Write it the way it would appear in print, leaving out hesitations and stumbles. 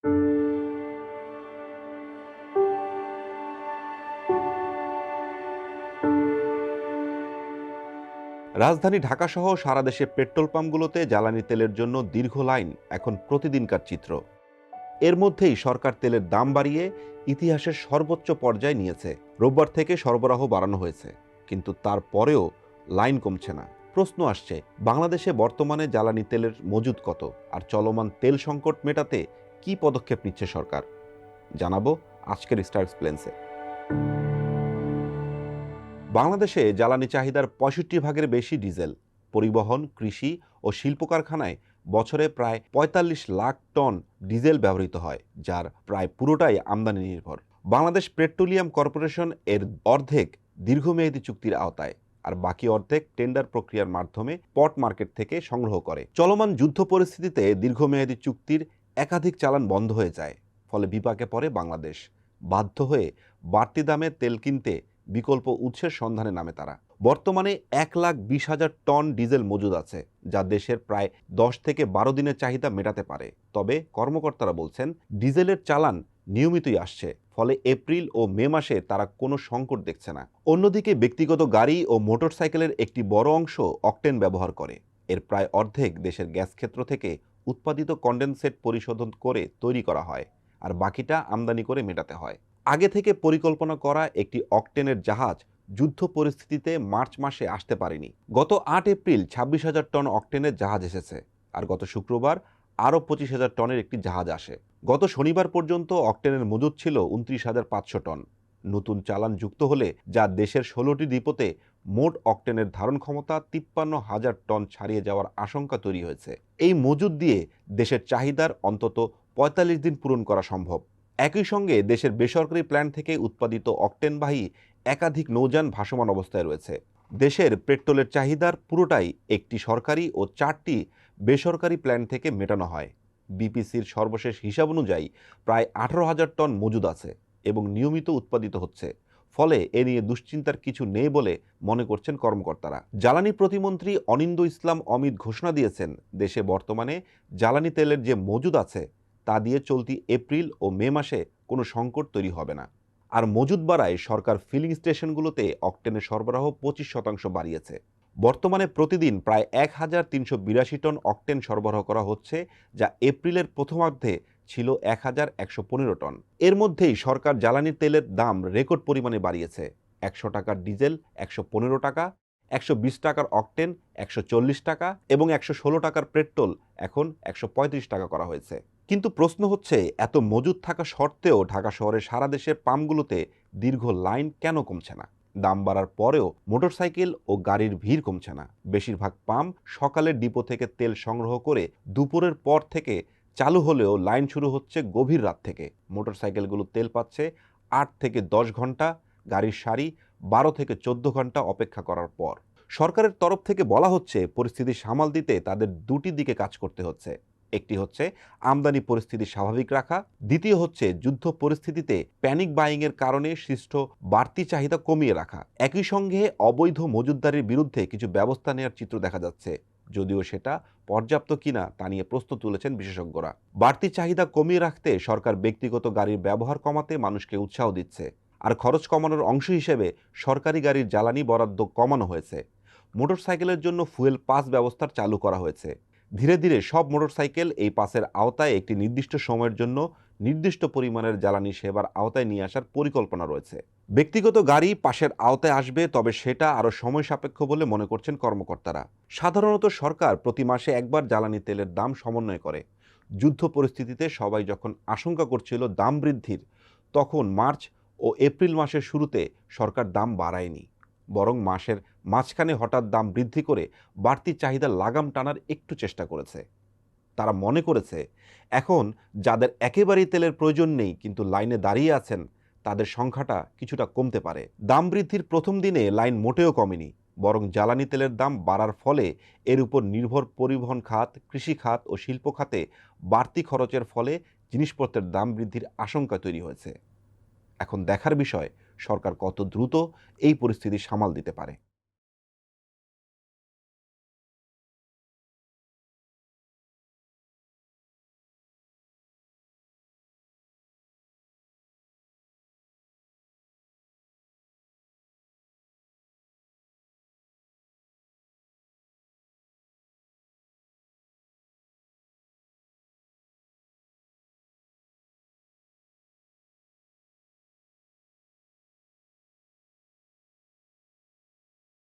রাজধানী ঢাকাসহ সারা দেশে পেট্রোল পাম্পগুলোতে জ্বালানি তেলের জন্য দীর্ঘ লাইন এখন প্রতিদিনকার চিত্র। এর মধ্যেই সরকার তেলের দাম বাড়িয়ে ইতিহাসের সর্বোচ্চ পর্যায়ে নিয়েছে। রোববার থেকে সরবরাহ বাড়ানো হয়েছে, কিন্তু তারপরেও লাইন কমছে না। প্রশ্ন আসছে, বাংলাদেশে বর্তমানে জ্বালানি তেলের মজুদ কত, আর চলমান তেল সংকট মেটাতে কি পদক্ষেপ নিচ্ছে সরকার? জানাবো আজকের স্টার এক্সপ্লেন্সে। বাংলাদেশে জ্বালানি চাহিদার ৬৫ ভাগের বেশি ডিজেল। পরিবহন, কৃষি ও শিল্প কারখানায় বছরে প্রায় ৪৫ লাখ টন ডিজেল ব্যবহৃত হয়, যার প্রায় পুরোটাই আমদানি নির্ভর। বাংলাদেশ পেট্রোলিয়াম কর্পোরেশন এর অর্ধেক দীর্ঘমেয়াদী চুক্তির আওতায়, আর বাকি অর্ধেক টেন্ডার প্রক্রিয়ার মাধ্যমে স্পট মার্কেট থেকে সংগ্রহ করে। চলমান যুদ্ধ পরিস্থিতিতে দীর্ঘমেয়াদী চুক্তির একাধিক চালান বন্ধ হয়ে যায়, ফলে বিপাকে পড়ে বাংলাদেশ। বাধ্য হয়ে বাড়তি দামে তেল কিনতে বিকল্প উৎসের সন্ধানে নামে তারা। বর্তমানে ১,২০,০০০ টন ডিজেল মজুদ আছে, যা দেশের প্রায় ১০ থেকে ১২ দিনের চাহিদা মেটাতে পারে। তবে কর্মকর্তারা বলছেন, ডিজেলের চালান নিয়মিতই আসছে, ফলে এপ্রিল ও মে মাসে তারা কোনো সংকট দেখছে না। অন্যদিকে ব্যক্তিগত গাড়ি ও মোটরসাইকেলের একটি বড় অংশ অকটেন ব্যবহার করে। এর প্রায় অর্ধেক দেশের গ্যাস ক্ষেত্র থেকে উৎপাদিত কনডেনসেট পরিশোধন করে তৈরি করা হয়, আর বাকিটা আমদানি করে মেটাতে হয়। আগে থেকে পরিকল্পনা করা একটি অকটেনের জাহাজ যুদ্ধ পরিস্থিতিতে মার্চ মাসে আসতে পারেনি। গত ৮ এপ্রিল ২৬,০০০ টন অকটেনের জাহাজ এসেছে, আর গত শুক্রবার আরও ২৫,০০০ টনের একটি জাহাজ আসে। গত শনিবার পর্যন্ত অকটেনের মজুদ ছিল ২৯,৫০০ টন। নতুন চালান যুক্ত হলে যা দেশের ১৬টি ডিপোতে মোট অকটেনের ধারণ ক্ষমতা ৫৩,০০০ টন ছাড়িয়ে যাওয়ার আশঙ্কা তৈরি হয়েছে। এই মজুদ দিয়ে দেশের চাহিদার অন্তত ৪৫ দিন পূরণ করা সম্ভব। একই সঙ্গে দেশের বেসরকারি প্ল্যান্ট থেকে উৎপাদিত অকটেনবাহী একাধিক নৌযান ভাসমান অবস্থায় রয়েছে। দেশের পেট্রোলের চাহিদার পুরোটাই একটি সরকারি ও ৪টি বেসরকারি প্ল্যান্ট থেকে মেটানো হয়। বিপিসির সর্বশেষ হিসাব অনুযায়ী প্রায় ১৮,০০০ টন মজুদ আছে এবং নিয়মিত উৎপাদিত হচ্ছে। ফলে এ নিয়ে দুশ্চিন্তার কিছু নেই বলে মনে করছেন কর্মকর্তারা। জ্বালানি প্রতিমন্ত্রী অনিন্দ্য ইসলাম অমিত ঘোষণা দিয়েছেন, দেশে বর্তমানে জ্বালানি তেলের যে মজুদ আছে তা দিয়ে চলতি এপ্রিল ও মে মাসে কোনো সংকট তৈরি হবে না। আর মজুদ বাড়ায় সরকার ফিলিং স্টেশনগুলোতে অকটেনের সরবরাহ ২৫% বাড়িয়েছে। বর্তমানে প্রতিদিন প্রায় ১,৩৮২ টন অকটেন সরবরাহ করা হচ্ছে, যা এপ্রিলের প্রথমার্ধে ছিল ১,১১৫ টন। এর মধ্যেই সরকার জ্বালানি তেলের দাম রেকর্ড পরিমাণে বাড়িয়েছে। ১০০ টাকার ডিজেল ১১৫ টাকা, ১২০ টাকার অকটেন ১৪০ টাকা এবং ১১৬ টাকার পেট্রোল এখন ১৩৫ টাকা করা হয়েছে। কিন্তু প্রশ্ন হচ্ছে, এত মজুদ থাকা সত্ত্বেও ঢাকা শহরের সারা দেশের পাম্পগুলোতে দীর্ঘ লাইন কেন কমছে না? দাম বাড়ার পরেও মোটরসাইকেল ও গাড়ির ভিড় কমছে না। বেশিরভাগ পাম্প সকালের ডিপো থেকে তেল সংগ্রহ করে দুপুরের পর থেকে চালু হলেও লাইন শুরু হচ্ছে গভীর রাত থেকে। মোটরসাইকেলগুলো তেল পাচ্ছে ৮ থেকে ১০ ঘন্টা, গাড়ির সারি ১২ থেকে ১৪ ঘন্টা অপেক্ষা করার পর। সরকারের তরফ থেকে বলা হচ্ছে, পরিস্থিতি সামাল দিতে তাদের দুটি দিকে কাজ করতে হচ্ছে। একটি হচ্ছে আমদানি পরিস্থিতি স্বাভাবিক রাখা, দ্বিতীয় হচ্ছে যুদ্ধ পরিস্থিতিতে প্যানিক বাইংয়ের কারণে সৃষ্ট বাড়তি চাহিদা কমিয়ে রাখা। একই সঙ্গে অবৈধ মজুতদারির বিরুদ্ধে কিছু ব্যবস্থা নেওয়ার চিত্র দেখা যাচ্ছে, যদিও সেটা পর্যাপ্ত কিনা তা নিয়ে প্রশ্ন তুলেছেন বিশেষজ্ঞরা। বাড়তি চাহিদা কমিয়ে রাখতে সরকার ব্যক্তিগত গাড়ির ব্যবহার কমাতে মানুষকে উৎসাহ দিচ্ছে, আর খরচ কমানোর অংশ হিসেবে সরকারি গাড়ির জ্বালানি বরাদ্দ কমানো হয়েছে। মোটরসাইকেলের জন্য ফুয়েল পাস ব্যবস্থা চালু করা হয়েছে। ধীরে ধীরে সব মোটরসাইকেল এই পাসের আওতায় একটি নির্দিষ্ট সময়ের জন্য নির্দিষ্ট পরিমাণের জ্বালানি সেবার আওতায় নিয়ে আসার পরিকল্পনা রয়েছে। ব্যক্তিগত গাড়ি পাশের আওতায় আসবে, তবে সেটা আরও সময় সাপেক্ষ বলে মনে করছেন কর্মকর্তারা। সাধারণত সরকার প্রতি মাসে একবার জ্বালানি তেলের দাম সমন্বয় করে। যুদ্ধ পরিস্থিতিতে সবাই যখন আশঙ্কা করছিল দাম বৃদ্ধির, তখন মার্চ ও এপ্রিল মাসের শুরুতে সরকার দাম বাড়ায়নি, বরং মাসের মাঝখানে হঠাৎ দাম বৃদ্ধি করে বাড়তি চাহিদা লাগাম টানার একটু চেষ্টা করেছে। তারা মনে করেছে, এখন যাদের একেবারেই তেলের প্রয়োজন নেই কিন্তু লাইনে দাঁড়িয়ে আছেন, তাদের সংখ্যাটা কিছুটা কমতে পারে। দাম বৃদ্ধির প্রথম দিনে লাইন মোটেও কমেনি, বরং জ্বালানি তেলের দাম বাড়ার ফলে এর উপর নির্ভর পরিবহন খাত, কৃষি খাত ও শিল্প খাতে বাড়তি খরচের ফলে জিনিসপত্রের দাম বৃদ্ধির আশঙ্কা তৈরি হয়েছে। এখন দেখার বিষয়, সরকার কত দ্রুত এই পরিস্থিতি সামাল দিতে পারে।